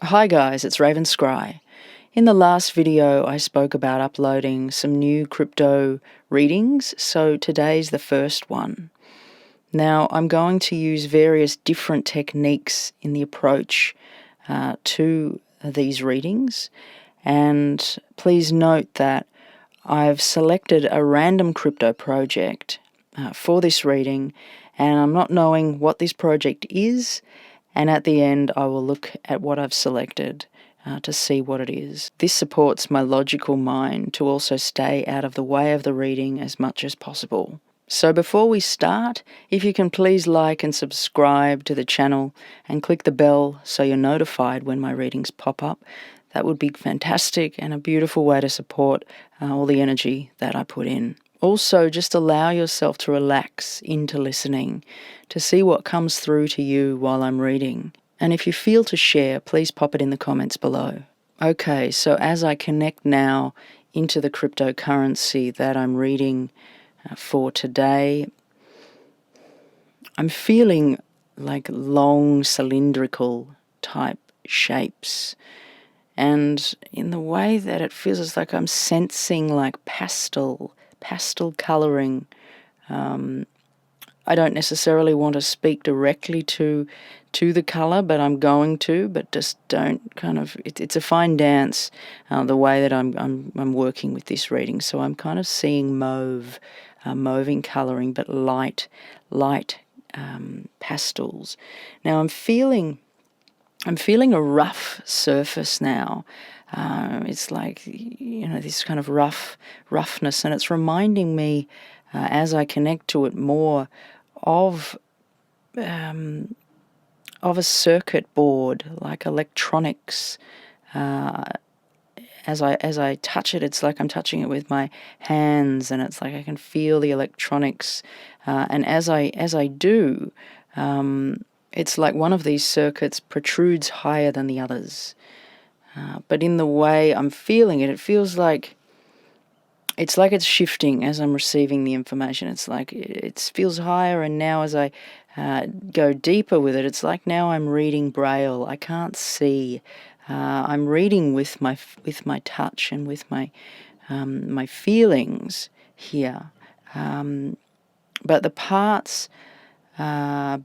Hi guys, it's Scry. In the last video I spoke about uploading some new crypto readings, so today's the first one. Now I'm going to use various different techniques in the approach to these readings, and please note that I've selected a random crypto project for this reading, and I'm not knowing what this project is, and at the end I will look at what I've selected to see what it is. This supports my logical mind to also stay out of the way of the reading as much as possible. So before we start, if you can please like and subscribe to the channel and click the bell so you're notified when my readings pop up, that would be fantastic and a beautiful way to support all the energy that I put in. Also, just allow yourself to relax into listening, to see what comes through to you while I'm reading. And if you feel to share, please pop it in the comments below. Okay, so as I connect now into the cryptocurrency that I'm reading for today, I'm feeling like long cylindrical type shapes. And in the way that it feels, it's like I'm sensing like pastel colouring. I don't necessarily want to speak directly to the colour, but I'm going to, but just don't kind of, it's a fine dance, the way that I'm working with this reading. So I'm kind of seeing mauve in colouring, but light pastels. Now I'm feeling a rough surface now. It's like, this kind of roughness, and it's reminding me, as I connect to it more, of a circuit board, like electronics. As I touch it, it's like I'm touching it with my hands, and it's like I can feel the electronics. And as I do, it's like one of these circuits protrudes higher than the others. But in the way I'm feeling it, it feels like it's shifting as I'm receiving the information. It's like it feels higher, and now as I go deeper with it, it's like now I'm reading Braille. I can't see. I'm reading with my touch and with my my feelings here. But the parts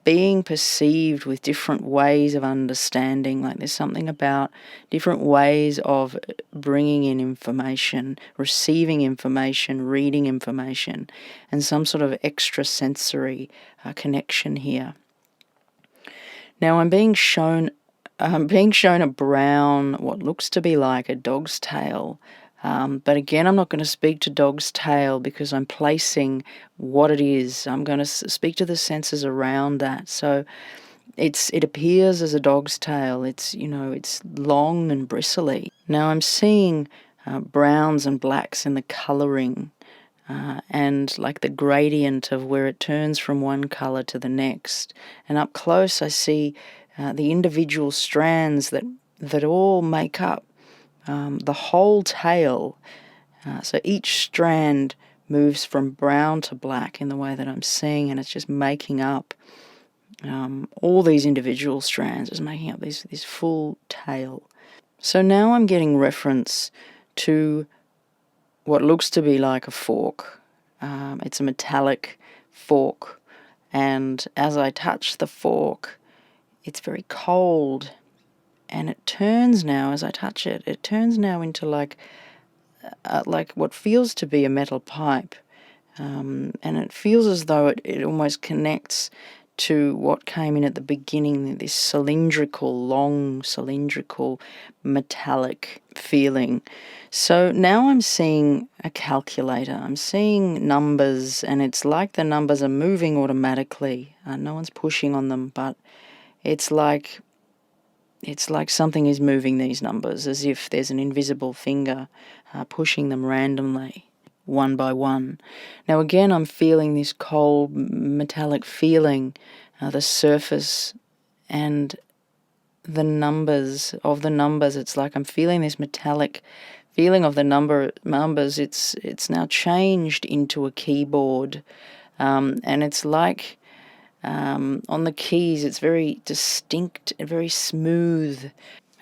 being perceived with different ways of understanding, like there's something about different ways of bringing in information, receiving information, reading information, and some sort of extrasensory connection here. Now I'm being shown a brown, what looks to be like a dog's tail. But again, I'm not going to speak to dog's tail because I'm placing what it is. I'm going to speak to the senses around that. So it appears as a dog's tail. It's long and bristly. Now I'm seeing browns and blacks in the colouring, and like the gradient of where it turns from one colour to the next. And up close I see the individual strands that all make up the whole tail. So each strand moves from brown to black in the way that I'm seeing, and it's just making up all these individual strands, just making up this full tail. So now I'm getting reference to what looks to be like a fork. It's a metallic fork, and as I touch the fork, it's very cold. And it turns now, as I touch it, it turns now into like what feels to be a metal pipe. And it feels as though it almost connects to what came in at the beginning, this long cylindrical, metallic feeling. So now I'm seeing a calculator. I'm seeing numbers, and it's like the numbers are moving automatically. No one's pushing on them, but it's like something is moving these numbers, as if there's an invisible finger pushing them randomly, one by one. Now again, I'm feeling this cold metallic feeling, the surface and the numbers. It's like I'm feeling this metallic feeling of the numbers. It's now changed into a keyboard, and it's like on the keys, it's very distinct, very smooth,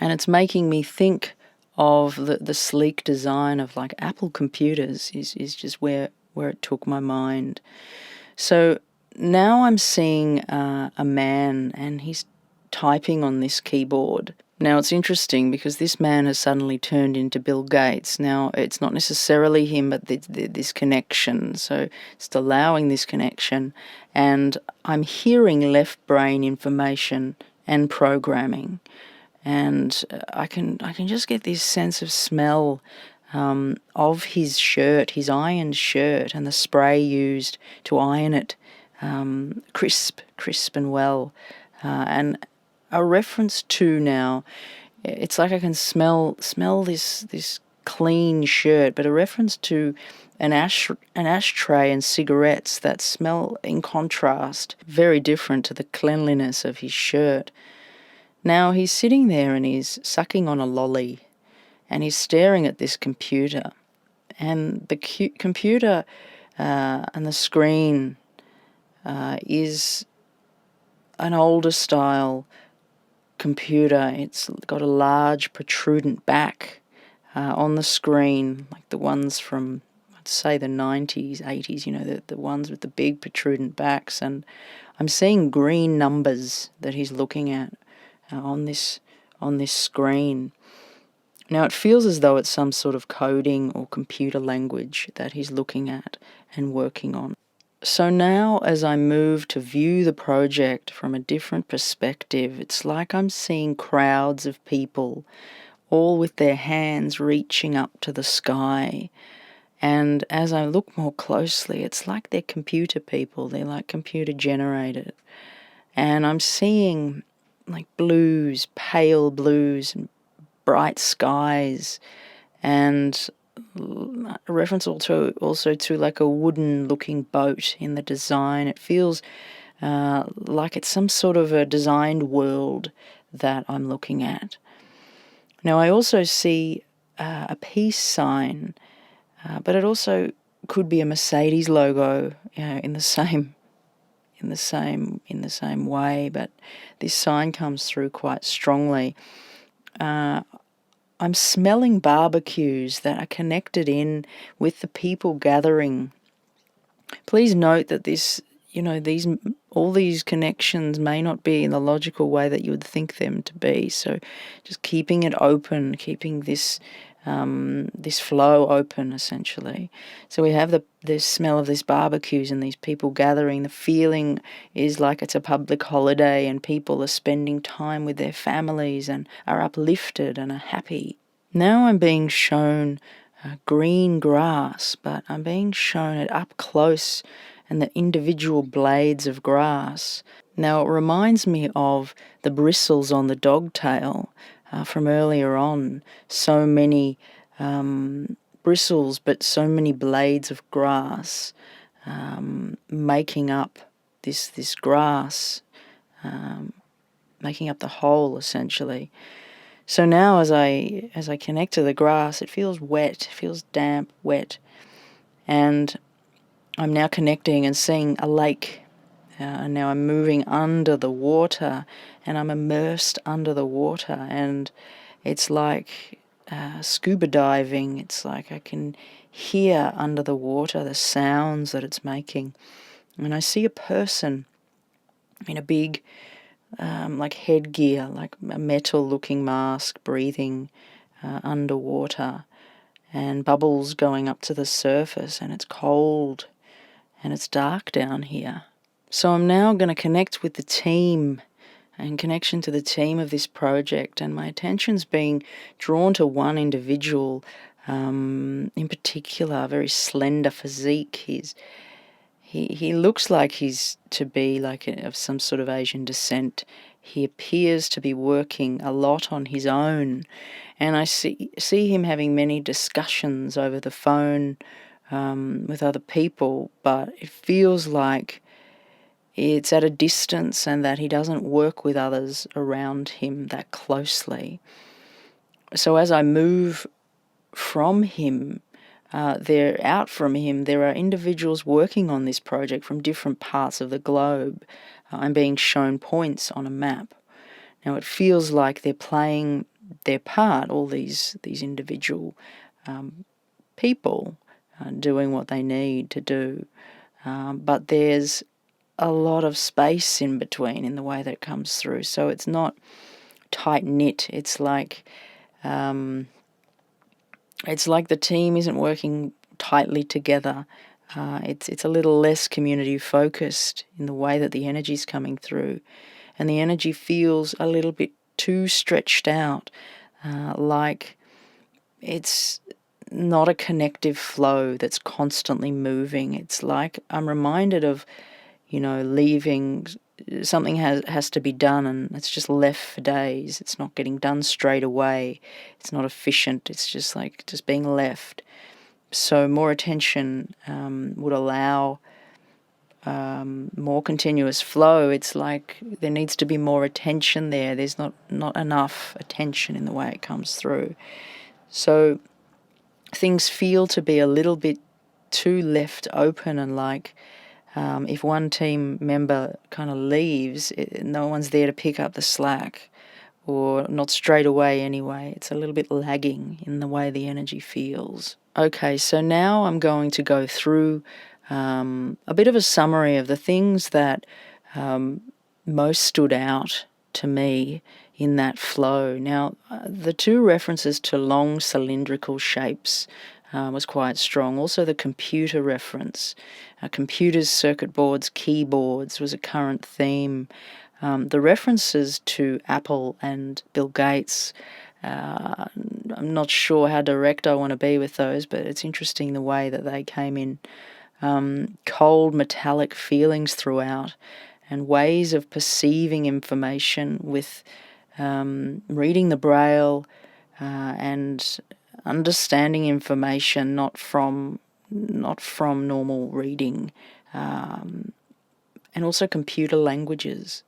And it's making me think of the sleek design of like Apple computers is just where it took my mind. So now I'm seeing a man, and he's typing on this keyboard. Now it's interesting because this man has suddenly turned into Bill Gates. Now it's not necessarily him, but this connection. So it's allowing this connection, and I'm hearing left brain information and programming, and I can just get this sense of smell of his shirt, his ironed shirt, and the spray used to iron it, crisp and well, and a reference to now. It's like I can smell this clean shirt, but a reference to an ashtray and cigarettes that smell in contrast, very different to the cleanliness of his shirt. Now he's sitting there and he's sucking on a lolly, and he's staring at this computer, and the computer and the screen is an older style computer. It's got a large protrudent back on the screen, like the ones from, I'd say, the 90s, 80s, the ones with the big protrudent backs. And I'm seeing green numbers that he's looking at on this screen. Now it feels as though it's some sort of coding or computer language that he's looking at and working on. So now as I move to view the project from a different perspective, it's like I'm seeing crowds of people, all with their hands reaching up to the sky. And as I look more closely, it's like they're computer people, they're like computer generated. And I'm seeing like blues, pale blues, and bright skies, and a reference also to like a wooden looking boat in the design. It feels like it's some sort of a designed world that I'm looking at. Now I also see a peace sign, but it also could be a Mercedes logo, in the same way, but this sign comes through quite strongly. I'm smelling barbecues that are connected in with the people gathering. Please note that all these connections may not be in the logical way that you would think them to be. So just keeping it open, keeping this flow open, essentially. So we have the smell of these barbecues and these people gathering. The feeling is like it's a public holiday and people are spending time with their families and are uplifted and are happy. Now I'm being shown green grass, but I'm being shown it up close and the individual blades of grass. Now it reminds me of the bristles on the dog tail from earlier on. So many bristles, but so many blades of grass making up this grass, making up the whole, essentially. So now as I connect to the grass, it feels wet, it feels damp, wet, and I'm now connecting and seeing a lake. And now I'm moving under the water, and I'm immersed under the water, and it's like scuba diving. It's like I can hear under the water the sounds that it's making. And I see a person in a big like headgear, like a metal-looking mask, breathing underwater, and bubbles going up to the surface, and it's cold and it's dark down here. So I'm now going to connect with the team and connection to the team of this project, and my attention's being drawn to one individual in particular, a very slender physique. He looks like he's to be like of some sort of Asian descent. He appears to be working a lot on his own, and I see him having many discussions over the phone with other people, but it feels like it's at a distance and that he doesn't work with others around him that closely. So as I move from him, there are individuals working on this project from different parts of the globe. I'm being shown points on a map. Now it feels like they're playing their part, all these individual people doing what they need to do. But there's a lot of space in between in the way that it comes through. So it's not tight-knit. It's like the team isn't working tightly together. It's a little less community-focused in the way that the energy's coming through. And the energy feels a little bit too stretched out, like it's not a connective flow that's constantly moving. It's like I'm reminded of, leaving, something has to be done and it's just left for days. It's not getting done straight away. It's not efficient. It's just being left. So more attention would allow more continuous flow. It's like there needs to be more attention there. There's not enough attention in the way it comes through. So things feel to be a little bit too left open, and like if one team member kind of leaves, no one's there to pick up the slack, or not straight away anyway. It's a little bit lagging in the way the energy feels. Okay, so now I'm going to go through a bit of a summary of the things that most stood out to me in that flow. Now, the two references to long cylindrical shapes was quite strong. Also, the computer reference. Computers, circuit boards, keyboards was a current theme. The references to Apple and Bill Gates, I'm not sure how direct I want to be with those, but it's interesting the way that they came in. Cold metallic feelings throughout, and ways of perceiving information with reading the Braille and understanding information not from normal reading, and also computer languages.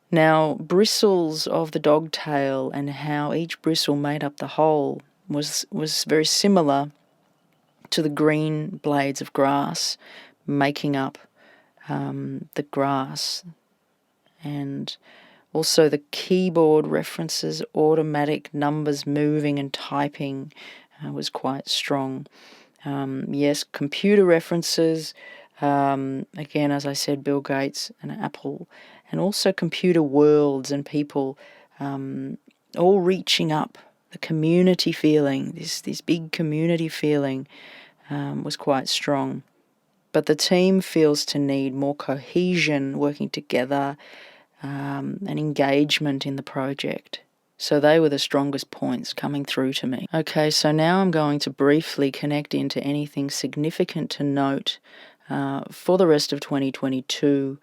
Now, bristles of the dog tail and how each bristle made up the whole was very similar to the green blades of grass making up the grass. And also the keyboard references, automatic numbers moving and typing was quite strong. Yes, computer references, again, as I said, Bill Gates and Apple, and also computer worlds and people all reaching up. The community feeling, this big community feeling was quite strong. But the team feels to need more cohesion, working together, and engagement in the project. So they were the strongest points coming through to me. Okay, so now I'm going to briefly connect into anything significant to note for the rest of 2022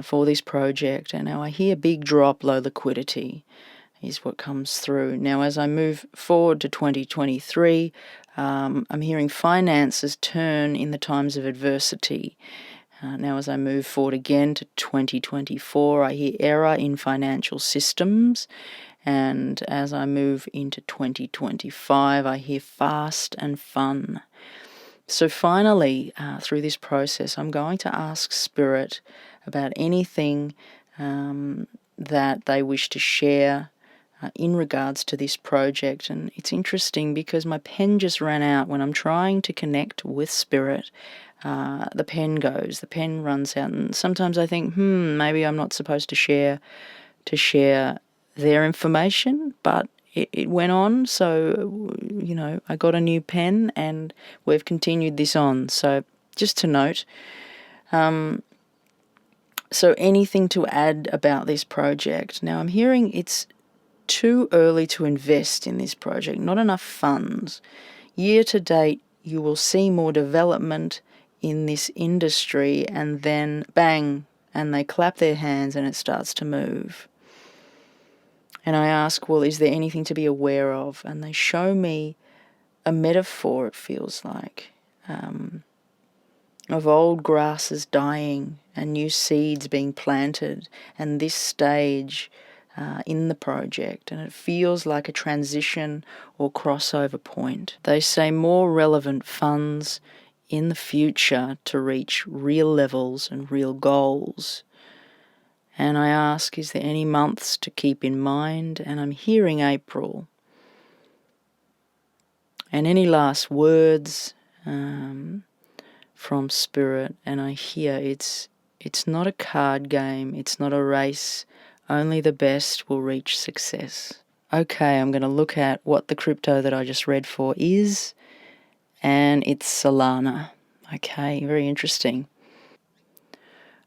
for this project. And now I hear big drop, low liquidity is what comes through. Now, as I move forward to 2023, I'm hearing finances turn in the times of adversity. Now, as I move forward again to 2024, I hear error in financial systems. And as I move into 2025, I hear fast and fun. So finally, through this process, I'm going to ask Spirit about anything that they wish to share in regards to this project. And it's interesting because my pen just ran out. When I'm trying to connect with Spirit, the pen runs out, and sometimes I think, maybe I'm not supposed to share their information, but it went on. So, I got a new pen and we've continued this on. So just to note, so anything to add about this project? Now, I'm hearing it's too early to invest in this project, not enough funds. Year to date, you will see more development in this industry, and then bang, and they clap their hands and it starts to move. And I ask, well, is there anything to be aware of? And they show me a metaphor, it feels like, of old grasses dying and new seeds being planted, and this stage in the project, and it feels like a transition or crossover point. They say more relevant funds in the future to reach real levels and real goals. And I ask, is there any months to keep in mind? And I'm hearing April. And any last words from Spirit? And I hear it's not a card game, it's not a race, only the best will reach success. Okay, I'm going to look at what the crypto that I just read for is, and it's Solana. Okay, very interesting.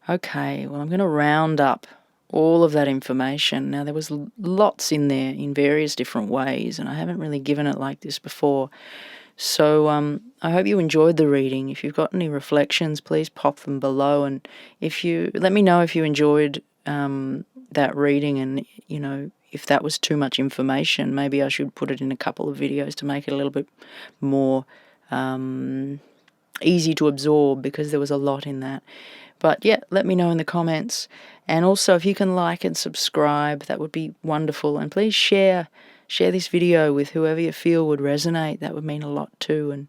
Okay, well, I'm going to round up all of that information. Now, there was lots in there in various different ways, and I haven't really given it like this before. So I hope you enjoyed the reading. If you've got any reflections, please pop them below, and if you let me know if you enjoyed that reading, and if that was too much information, maybe I should put it in a couple of videos to make it a little bit more easy to absorb, because there was a lot in that. But yeah, let me know in the comments. And also, if you can like and subscribe, that would be wonderful. And please share this video with whoever you feel would resonate. That would mean a lot too. And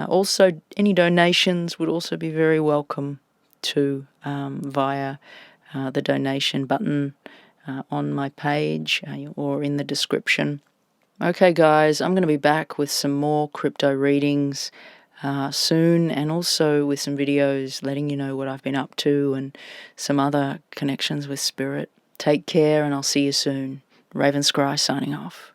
also, any donations would also be very welcome too, via the donation button on my page or in the description. Okay, guys, I'm going to be back with some more crypto readings soon, and also with some videos letting you know what I've been up to and some other connections with Spirit. Take care, and I'll see you soon. Raven Scry signing off.